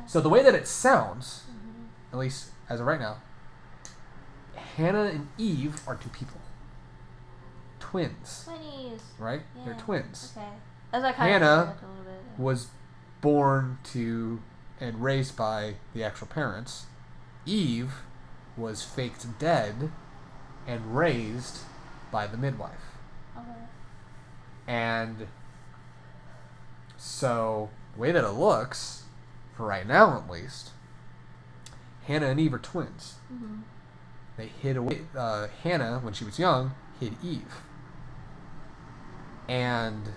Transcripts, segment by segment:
So the way that it sounds, at least as of right now, Hannah and Eve are two people. Twins. Twinnies. Right? Yeah. They're twins. Okay. As I kind Hannah of a little bit, was born to and raised by the actual parents. Eve was faked dead and raised by the midwife. Okay. And so, the way that it looks, for right now at least, Hannah and Eve are twins. Mm-hmm. They hid away. Hannah, when she was young, hid Eve. And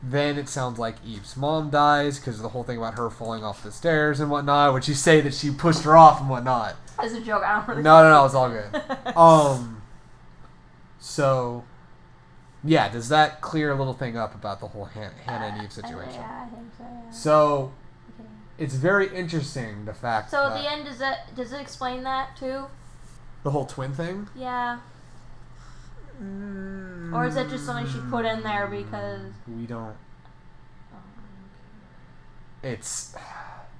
then it sounds like Eve's mom dies because of the whole thing about her falling off the stairs and whatnot, which you say that she pushed her off and whatnot. As a joke, I don't really No, it's all good. So, yeah, does that clear a little thing up about the whole Hannah and Eve situation? Yeah, I think so, yeah. So, okay. It's very interesting, the fact So that... at the end, does it explain that, too? The whole twin thing? Yeah. Or is that just something she put in there because... We don't... It's...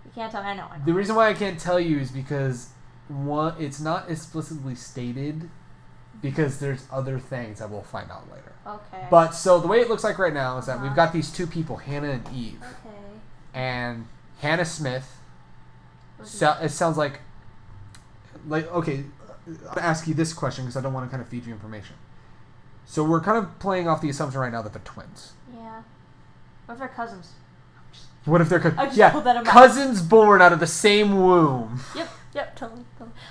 You can't tell. I know. The reason why I can't tell you is because, one, it's not explicitly stated because there's other things that we'll find out later. Okay. But, so, the way it looks like right now is that we've got these two people, Hannah and Eve. Okay. And Hannah Smith, it sounds like, okay, I'm going to ask you this question because I don't want to kind of feed you information. So we're kind of playing off the assumption right now that they're twins. Yeah. What if they're cousins? What if they're pulled that out. Cousins born out of the same womb? Yep, totally.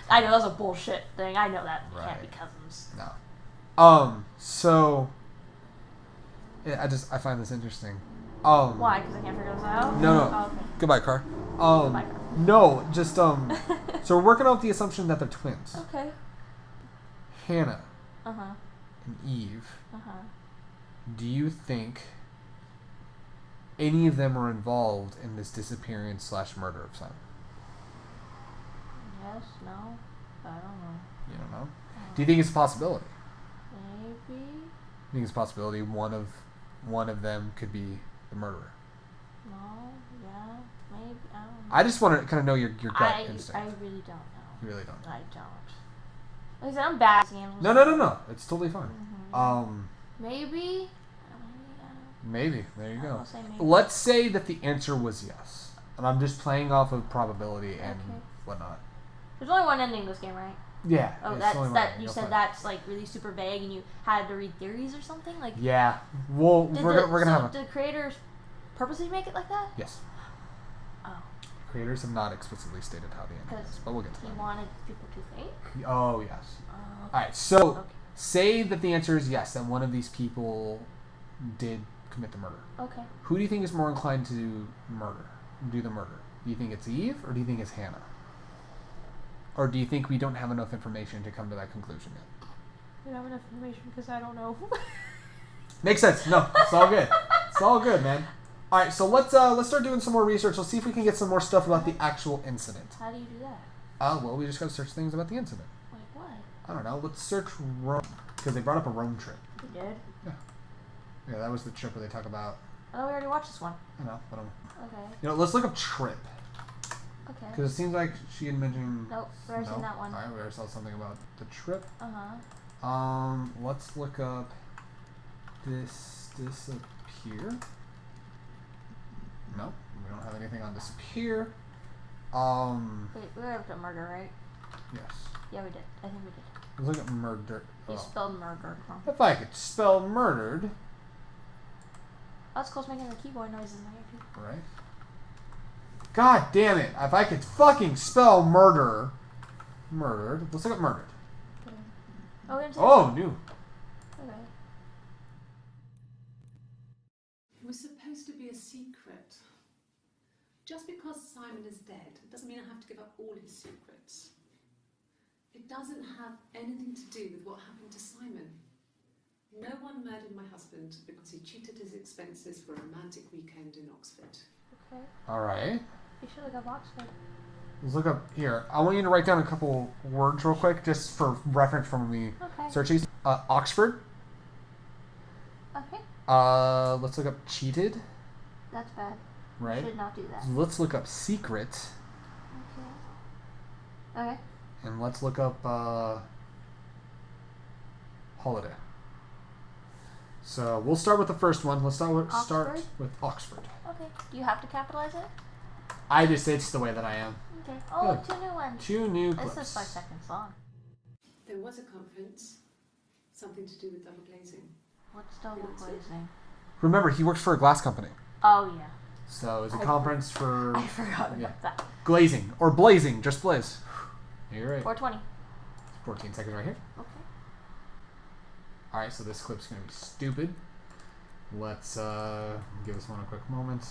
I know that's a bullshit thing. I know that. Right. Can't be cousins. No. So yeah, I find this interesting. Why? Because I can't figure this out? No. Oh, okay. Goodbye, car. Goodbye, car. No, just so we're working off the assumption that they're twins. Okay. Hannah. Uh-huh. And Eve. Uh-huh. Do you think any of them are involved in this disappearance / murder of Simon? Yes, no, I don't know. You don't know? Do you think it's a possibility? Maybe. You think it's a possibility one of them could be the murderer? No, yeah, maybe, I don't know. I just want to kind of know your gut instinct. I really don't know. You really don't know? I don't. Like I said, I'm bad at animals. No. It's totally fine. Mm-hmm. Maybe. There you go. Say maybe. Let's say that the answer was yes. And I'm just playing off of probability and whatnot. There's only one ending to this game, right? Yeah. Oh, that's that. You said that's like really super vague, and you had to read theories or something. Like. Yeah. Well, we're gonna have. Did the creators purposely make it like that? Yes. Oh. Creators have not explicitly stated how the ending is, but we'll get to that. He wanted people to think. Oh yes. Okay. All right. So, say that the answer is yes, then one of these people did commit the murder. Okay. Who do you think is more inclined to do the murder? Do you think it's Eve or do you think it's Hannah? Or do you think we don't have enough information to come to that conclusion yet? We don't have enough information because I don't know. Makes sense. No, it's all good. It's all good, man. All right, so let's start doing some more research. Let's see if we can get some more stuff about the actual incident. How do you do that? Well, we just gotta search things about the incident. Like what? I don't know. Let's search Rome because they brought up a Rome trip. We did? Yeah, that was the trip where they talk about. I thought we already watched this one. I know, but Okay. let's look up trip. Okay. Because it seems like she had mentioned. Nope, we already seen that one. All right, we already saw something about the trip. Uh-huh. Let's look up disappear. Nope, we don't have anything on disappear. Wait, we were up to murder, right? Yes. Yeah, we did. I think we did. Let's look at murder. You spelled murder wrong. If I could spell murdered. That's close making the keyboard noises in there, too. Right. God damn it. If I could fucking spell murdered. Let's look at murdered. Okay. Oh, we didn't say new. Okay. It was supposed to be a secret. Just because Simon is dead doesn't mean I have to give up all his secrets. It doesn't have anything to do with what happened to Simon. No one murdered my husband because he cheated his expenses for a romantic weekend in Oxford. Okay. Alright. You should look up Oxford. Let's look up here. I want you to write down a couple words real quick, just for reference from the search these. Oxford. Okay. Let's look up cheated. That's bad. Right? You should not do that. So let's look up secret. Okay. And let's look up holiday. So we'll start with the first one. Let's start with Oxford. Okay. Do you have to capitalize it? It's the way that I am. Okay. Oh, Good. 2 new ones. 2 new clips. This is 5 seconds long. There was a conference, something to do with double glazing. What's double glazing? Remember, he works for a glass company. Oh, yeah. So it's a conference for... I forgot about that. Glazing. Or blazing. Just blaze. You're right. 420. 14 seconds right here. Okay. Alright, so this clip's going to be stupid. Let's give this one a quick moment.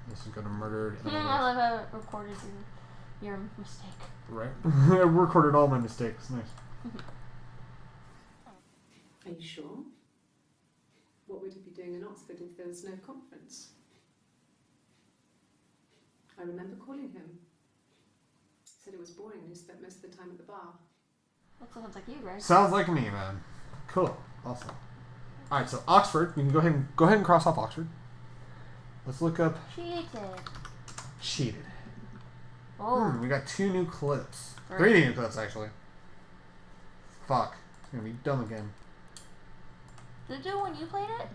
This is going to murder... I love how it recorded your mistake. Right. I recorded all my mistakes. Nice. Are you sure? What would he be doing in Oxford if there was no conference? I remember calling him. He said it was boring and he spent most of the time at the bar. That sounds like you, right? Sounds like me, man. Cool. Awesome. Alright, so Oxford. We can go ahead and cross off Oxford. Let's look up... Cheated. Oh. We got 2 new clips. 3 new clips, actually. Fuck. It's gonna be dumb again. Did it do it when you played it?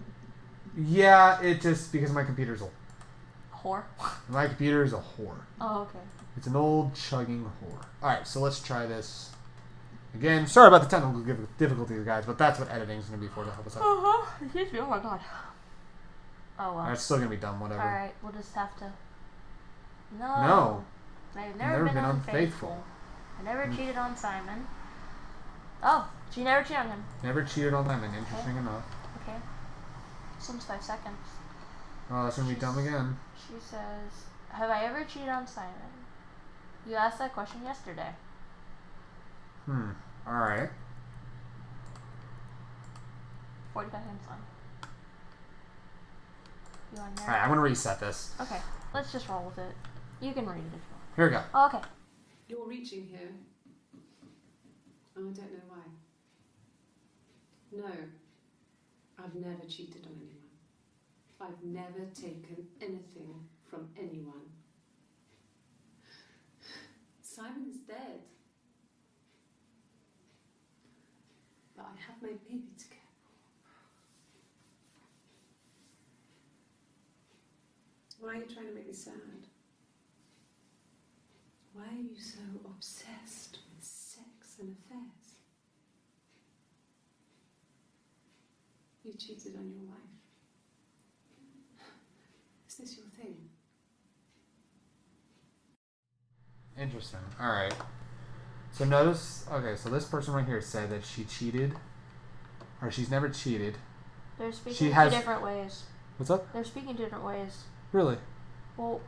Yeah, it just... Because my computer's a... Whore. My computer is a whore. Oh, okay. It's an old chugging whore. Alright, so let's try this. Again, sorry about the technical difficulties, guys, but that's what editing is going to be for to help us out. Excuse me. Oh, my God. Oh, well. It's still going to be dumb, whatever. Alright, we'll just have to... No. I've never been unfaithful. I never cheated on Simon. Oh, she never cheated on him. Never cheated on Simon, interesting enough. Okay. This one's 5 seconds. Oh, that's going to be dumb again. She says, have I ever cheated on Simon? You asked that question yesterday. Alright. 45 seconds on. You on there? Alright, I'm going to reset this. Okay, let's just roll with it. You can read it if you want. Here we go. Oh, okay. You're reaching here. Oh, I don't know why. No, I've never cheated on anyone. I've never taken anything from anyone. Simon is dead. But I have my baby to care for. Why are you trying to make me sad? Why are you so obsessed with sex and affairs? You cheated on your wife. Is this your thing? Interesting. Alright. So notice, okay, so this person right here said that she cheated, or she's never cheated. They're speaking two different ways. What's up? They're speaking different ways. Really? Well,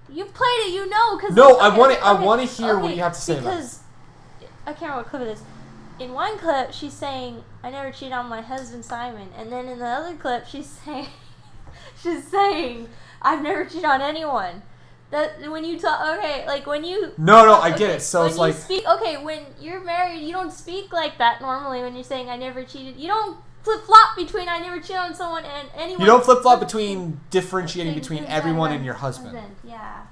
you played it, you know, because... No, I want to hear what you have to say about it. Because, I can't remember what clip it is. In one clip, she's saying, I never cheated on my husband, Simon. And then in the other clip, she's saying, I've never cheated on anyone. That when you talk, okay, like when you... No, I get it. So it's like... when you're married, you don't speak like that normally when you're saying, I never cheated. You don't flip-flop between I never cheated on someone and anyone. You don't flip-flop between differentiating between everyone and your husband. Yeah.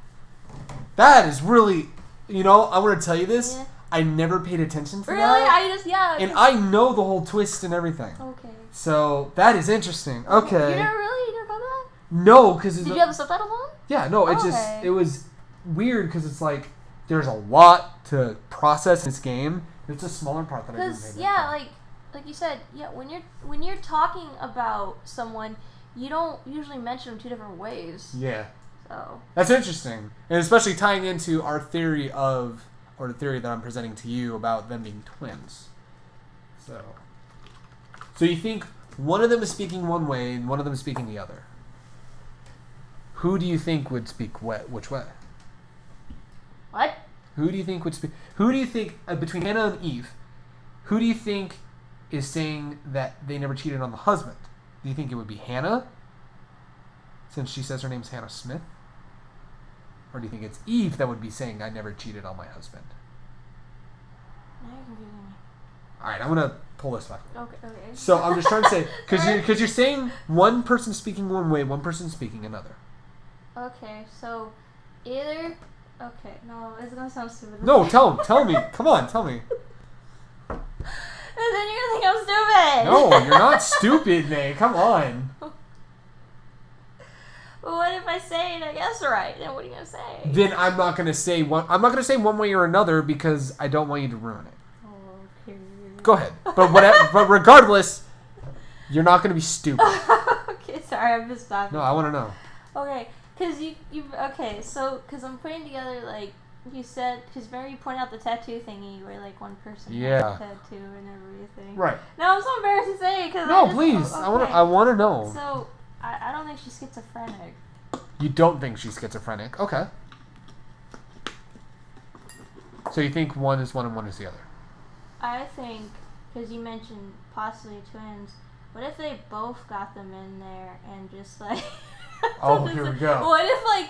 That is really... You know, I want to tell you this. Yeah. I never paid attention to that. Really? And I know the whole twist and everything. Okay. So, that is interesting. Okay. You never got that? No, because... Did you have the subtitles on? Yeah, no, it was weird because it's like there's a lot to process in this game. It's a smaller part that I didn't pay attention to. Like you said, when you're talking about someone, you don't usually mention them 2 different ways. Yeah. So that's interesting, and especially tying into our theory or the theory that I'm presenting to you about them being twins. So you think one of them is speaking one way and one of them is speaking the other. Who do you think would speak which way? What? Who do you think would speak? Who do you think between Hannah and Eve? Who do you think is saying that they never cheated on the husband? Do you think it would be Hannah, since she says her name's Hannah Smith, or do you think it's Eve that would be saying I never cheated on my husband? Now you're confusing me. All right, I'm gonna pull this back. Okay. So I'm just trying to say because you're saying one person speaking one way, one person speaking another. Okay, so either. Okay, no, it's gonna sound stupid. No, tell me. Come on, tell me. And then you're gonna think I'm stupid. No, you're not stupid, Nay. Come on. Well, what if I say it? I guess right. Then what are you gonna say? Then I'm not gonna say one. I'm not gonna say one way or another because I don't want you to ruin it. Okay. Go ahead. But whatever. But regardless, you're not gonna be stupid. Okay, sorry, I'm just stopping. No, I want to know. Okay, because okay, so, because I'm putting together, like, you said, because remember you pointed out the tattoo thingy where, like, one person has a tattoo and everything. Right. Now I'm so embarrassed to say because No, please. Okay. I want to know. So, I don't think she's schizophrenic. You don't think she's schizophrenic? Okay. So you think one is one and one is the other? I think, because you mentioned possibly twins, what if they both got them in there and just, like... Oh, here we go. What if, like...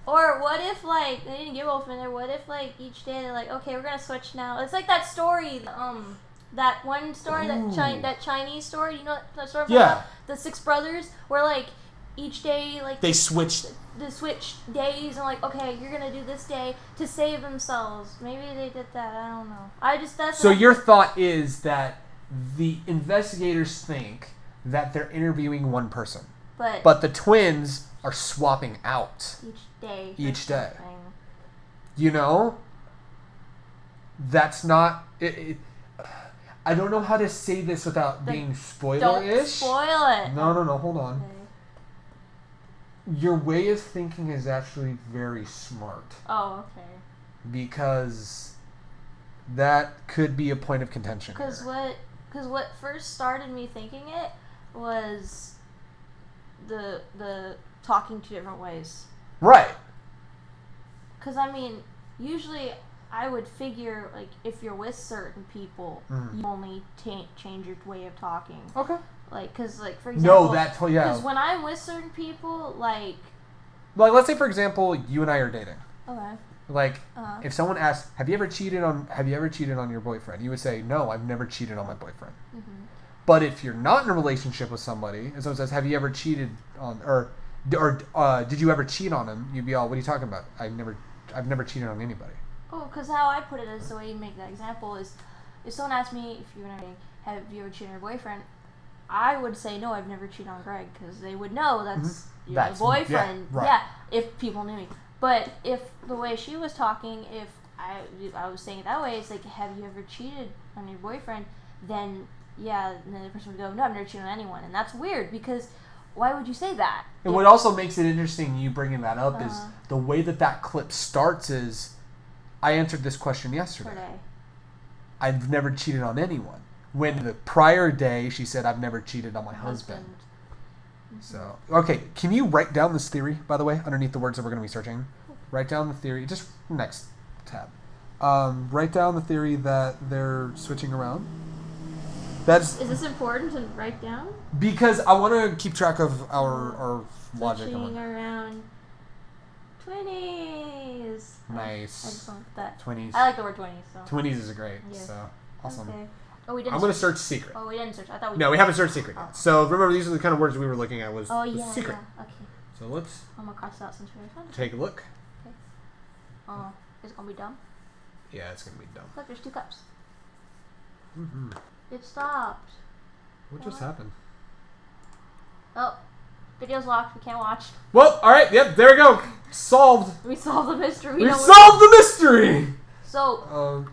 Or what if, like, they didn't get both in there, what if, like, each day they're like, okay, we're gonna switch now. It's like that story, that one story, that Chinese story, you know that story about the 6 brothers, where, like, each day, like... They switched... They switched days and, like, okay, you're gonna do this day to save themselves. Maybe they did that, I don't know. So your thought is that the investigators think that they're interviewing one person. But the twins are swapping out. Each day. You know? That's not... I don't know how to say this without being spoiler-ish. Don't spoil it. No, hold on. Okay. Your way of thinking is actually very smart. Oh, okay. Because that could be a point of contention. Because what first started me thinking it was the talking 2 different ways. Right. Because, I mean, usually I would figure, like, if you're with certain people, you only change your way of talking. Okay. Like, because, like, for example... No, Because when I'm with certain people, like... Like, let's say, for example, you and I are dating. Okay. Like, if someone asks, have you ever cheated on your boyfriend? You would say, no, I've never cheated on my boyfriend. Mm-hmm. But if you're not in a relationship with somebody, and someone says, have you ever cheated on... Or did you ever cheat on him? You'd be all, what are you talking about? I've never cheated on anybody. Oh, because how I put it is the way you make that example is, if someone asked me if you were have you ever cheated on your boyfriend, I would say no, I've never cheated on Greg, because they would know that's your boyfriend. Yeah, right. Yeah, if people knew me. But if the way she was talking, if I was saying it that way, it's like, have you ever cheated on your boyfriend? Then yeah, and then the person would go, no, I've never cheated on anyone, and that's weird because. Why would you say that? And what also makes it interesting, you bringing that up, is the way that clip starts is, I answered this question yesterday. I've never cheated on anyone. When the prior day, she said, I've never cheated on my husband. Mm-hmm. So, okay, can you write down this theory, by the way, underneath the words that we're going to be searching? Write down the theory, just next tab. Write down the theory that they're switching around. Is this important to write down? Because I want to keep track of our logic. Switching around 20s. Nice. I just want that. 20s. I like the word 20s. So. 20s is great. Yeah. So awesome. Okay. Oh, we didn't. I'm going to search secret. Oh, we didn't search. I thought we. No, we haven't searched secret yet. So remember, these are the kind of words we were looking at. Was secret. Yeah. Okay. So let's. I'm gonna cross it out since we're done. Take a look. Okay. Is it gonna be dumb? Yeah, it's gonna be dumb. Look, there's 2 cups. Mm-hmm. It stopped. What just happened? Oh, video's locked. We can't watch. Well, all right. Yep, there we go. Solved. We solved the mystery. We solved the mystery. So,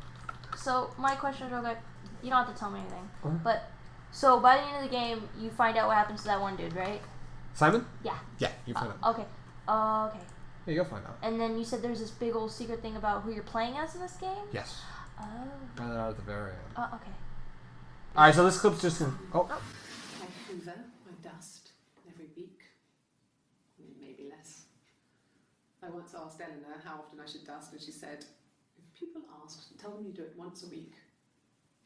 so my question is real quick. You don't have to tell me anything. But so by the end of the game, you find out what happens to that one dude, right? Simon? Yeah. Yeah, you find out. Okay. Okay. Yeah, you'll find out. And then you said there's this big old secret thing about who you're playing as in this game? Yes. Oh. Find that out at the very end. Oh, okay. Alright, so this clip's just gonna... Oh. I hoover, I dust every week. Maybe less. I once asked Eleanor how often I should dust, and she said, if people ask, tell them you do it once a week.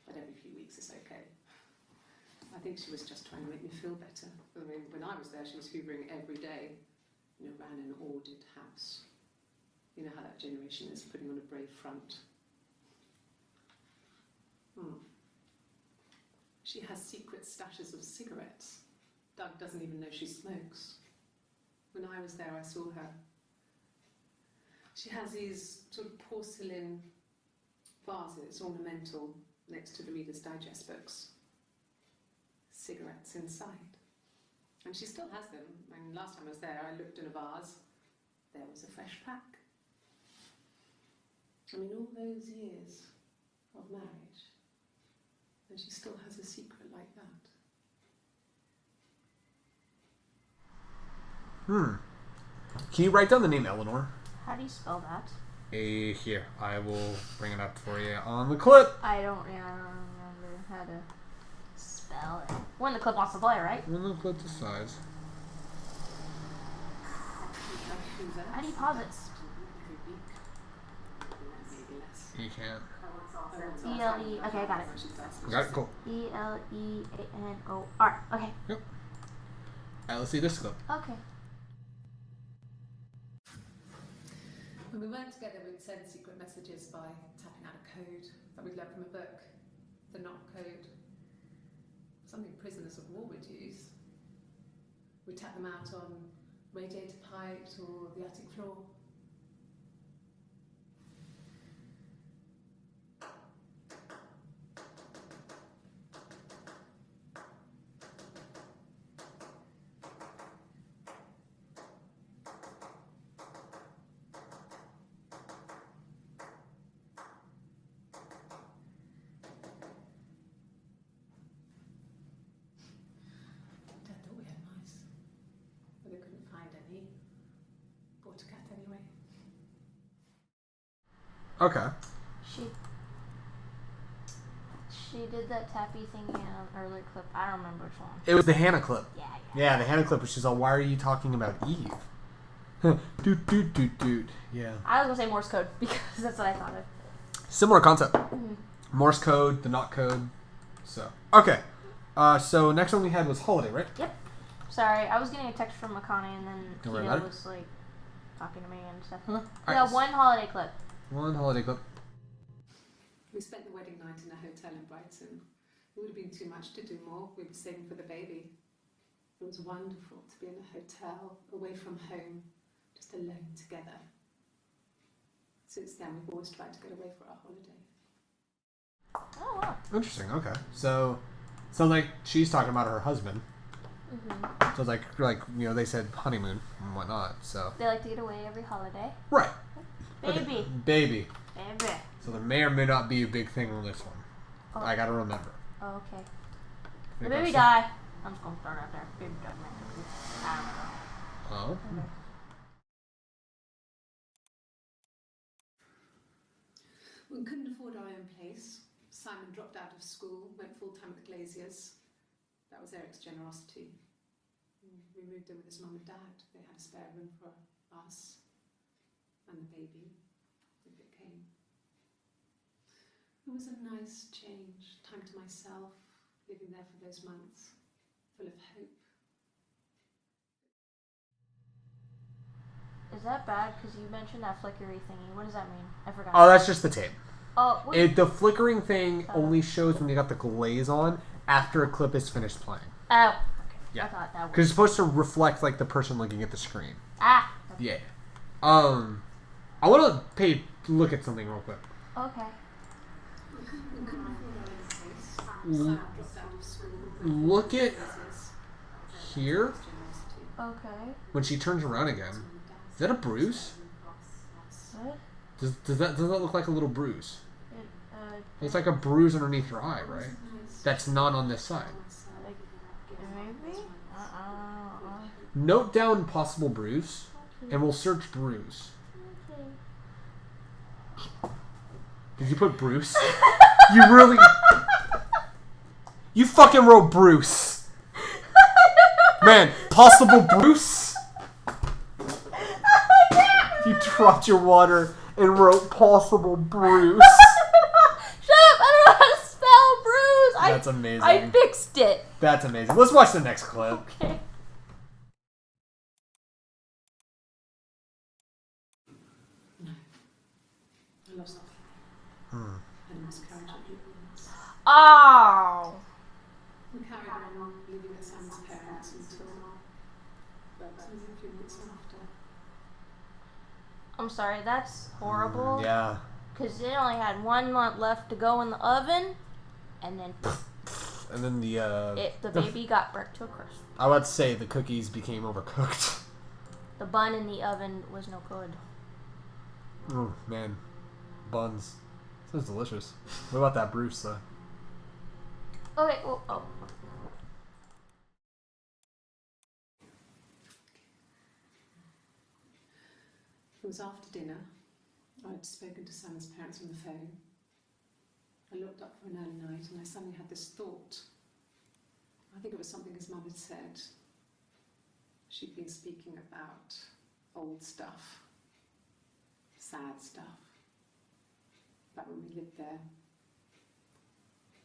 But every few weeks is okay. I think she was just trying to make me feel better. I mean, when I was there, she was hoovering every day. Ran an ordered house. You know how that generation is, putting on a brave front. She has secret stashes of cigarettes. Doug doesn't even know she smokes. When I was there, I saw her. She has these sort of porcelain vases, ornamental, next to the Reader's Digest books. Cigarettes inside. And she still has them. And last time I was there, I looked in a vase. There was a fresh pack. I mean, all those years of marriage, and she still has a secret like that. Can you write down the name Eleanor? How do you spell that? Here, I will bring it up for you on the clip. I don't remember how to spell it. When the clip wants to play, right? When the clip decides. How do you pause it? You can't. E-L-E. Okay, I got it. Got it? Cool. E-L-E-A-N-O-R. Okay. Yep. Alright, let's see this clip. Okay. When we weren't together, we'd send secret messages by tapping out a code that we'd learned from a book, the knock code. Something prisoners of war would use. We'd tap them out on radiator pipes or the attic floor. Dad thought we had mice, but they couldn't find any. Bought a cat anyway. Okay. She did that tappy thing in an earlier clip. I don't remember which one. It was the Hannah clip. Yeah. Yeah, the Hannah clip, which is all, why are you talking about Eve? Dude. Yeah. I was gonna say Morse code because that's what I thought of. Similar concept. Mm-hmm. Morse code, the not code. So, okay. So next one we had was holiday, right? Yep. Sorry, I was getting a text from Akane and then Don't worry Tito about it. was like talking to me and stuff. Huh? We Alright. got one holiday clip. One holiday clip. We spent the wedding night in a hotel in Brighton. It would have been too much to do more. We were saving for the baby. It was wonderful to be in a hotel, away from home, just alone together. Since then, we've always tried to get away for our holiday. Oh wow. Interesting. Okay. So, sounds like she's talking about her husband. Mm-hmm. So it's like they said honeymoon and whatnot. So. They like to get away every holiday. Right. Baby. Okay. Baby. Baby. So there may or may not be a big thing on this one. Oh. I gotta remember. Oh, okay. Think The baby I've die. I'm just gonna start out there. Baby died. I don't know. Oh. Okay. We couldn't afford our own place. Simon dropped out of school, went full-time at the Glaziers. That was Eric's generosity. We moved in with his mum and dad. They had a spare room for us and the baby, if it came. It was a nice change, time to myself, living there for those months, full of hope. Is that bad? Because you mentioned that flickery thingy. What does that mean? I forgot. Oh, that's just the tape. Oh, wait. The flickering thing only shows when you got the glaze on after a clip is finished playing. Oh. Okay. Yeah. I thought that was. Because it's supposed to reflect like the person looking at the screen. Ah. Okay. Yeah. I want to look at something real quick. Okay. Look at here Okay. when she turns around again. Is that a bruise? What? Does that look like a little bruise? It, It's like a bruise underneath your eye, right? That's not on this side. like, maybe? Note down possible bruise, and we'll search bruise. Okay. Did you put Bruce? You really... You fucking wrote Bruce. Man, possible Bruce? You dropped your water and wrote possible Bruce. Shut up! I don't know how to spell Bruise! That's amazing. I fixed it. That's amazing. Let's watch the next clip. Okay. No. I lost the baby. I had a miscarriage at 8 months. Oh! We carried on living at Sam's parents until about a few months after. I'm sorry, that's horrible. Yeah. Because it only had 1 month left to go in the oven, and then And then the baby got burnt to a crisp. I would say the cookies became overcooked. The bun in the oven was no good. Oh man, buns. Sounds delicious. What about that Bruce though? Okay, well, oh. It was after dinner. I'd spoken to Sam's parents on the phone. I looked up for an early night and I suddenly had this thought. I think it was something his mum had said. She'd been speaking about old stuff, sad stuff, about when we lived there,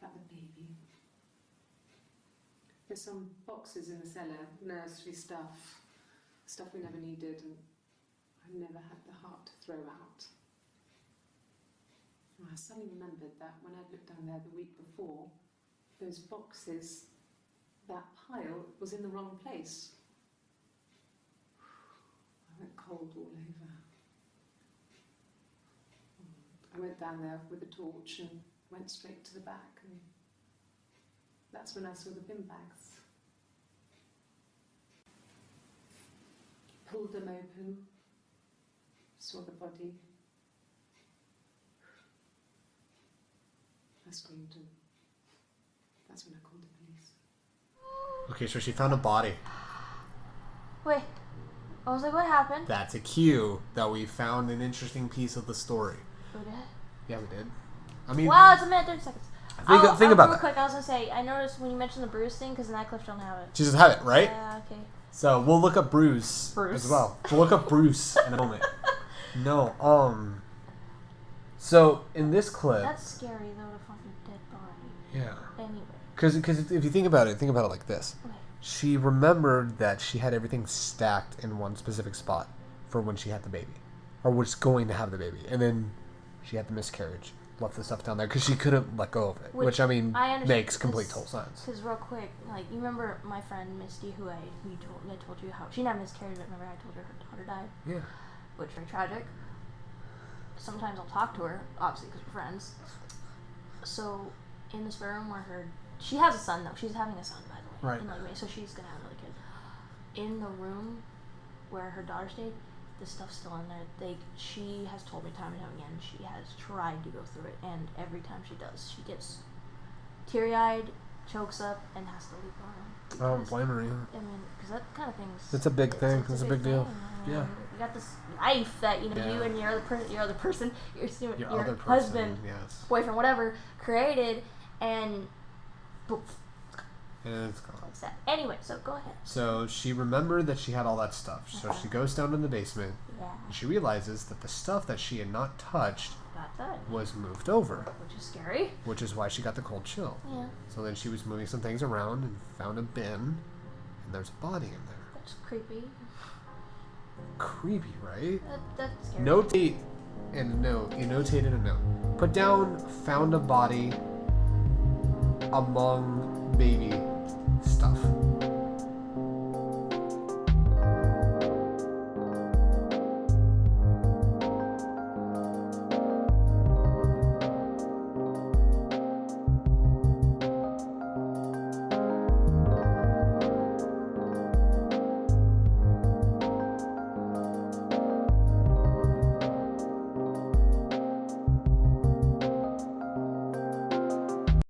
about the baby. There's some boxes in the cellar, nursery stuff we never needed and I never had the heart to throw out. And I suddenly remembered that when I looked down there the week before, those boxes, that pile was in the wrong place. I went cold all over. I went down there with a torch and went straight to the back, and that's when I saw the bin bags. Pulled them open, saw the body. I screamed and that's when I called the police. Okay, so she found a body. Wait. I was like, what happened? That's a cue that we found an interesting piece of the story. We did? Yeah, we did. I mean, wow, it's a minute, 30 seconds. Think about real that. quick, I was going to say, I noticed when you mentioned the Bruise thing, because Nightcliff don't have it. She doesn't have it, right? Yeah, okay. So we'll look up Bruce as well. We'll look up Bruce in a moment. No, so in this clip, that's scary though, to find a dead body. yeah. Anyway. Because if you think about it like this. Okay. She remembered that she had everything stacked in one specific spot for when she had the baby, or was going to have the baby, and then she had the miscarriage. Left the stuff down there because she couldn't let go of it, which I mean makes complete total sense. Because real quick, like you remember my friend Misty, who I told you how she didn't have miscarriage, but remember I told her her daughter died. Yeah. Which very tragic. Sometimes I'll talk to her, obviously because we're friends. So in this room where she has a son though, she's having a son by the way, right? In like May, so she's gonna have another kid. In the room where her daughter stayed, the stuff's still in there. She has told me time and time again she has tried to go through it, and every time she does, she gets teary-eyed, chokes up, and has to leave the room. I don't blame her. Yeah. I mean, because that kind of thing's... It's a big thing. It's a big deal. I mean, yeah. You got this life that, you and your other person, your husband, yes. boyfriend, whatever, created, and... Poof. And it's gone. Sad. Anyway, so go ahead. So she remembered that she had all that stuff. So she goes down to the basement. Yeah. And she realizes that the stuff that she had not touched was moved over. Which is scary. Which is why she got the cold chill. Yeah. So then she was moving some things around and found a bin. And there's a body in there. That's creepy. Creepy, right? That's scary. Notate and a note. You notated a note. Put down found a body among baby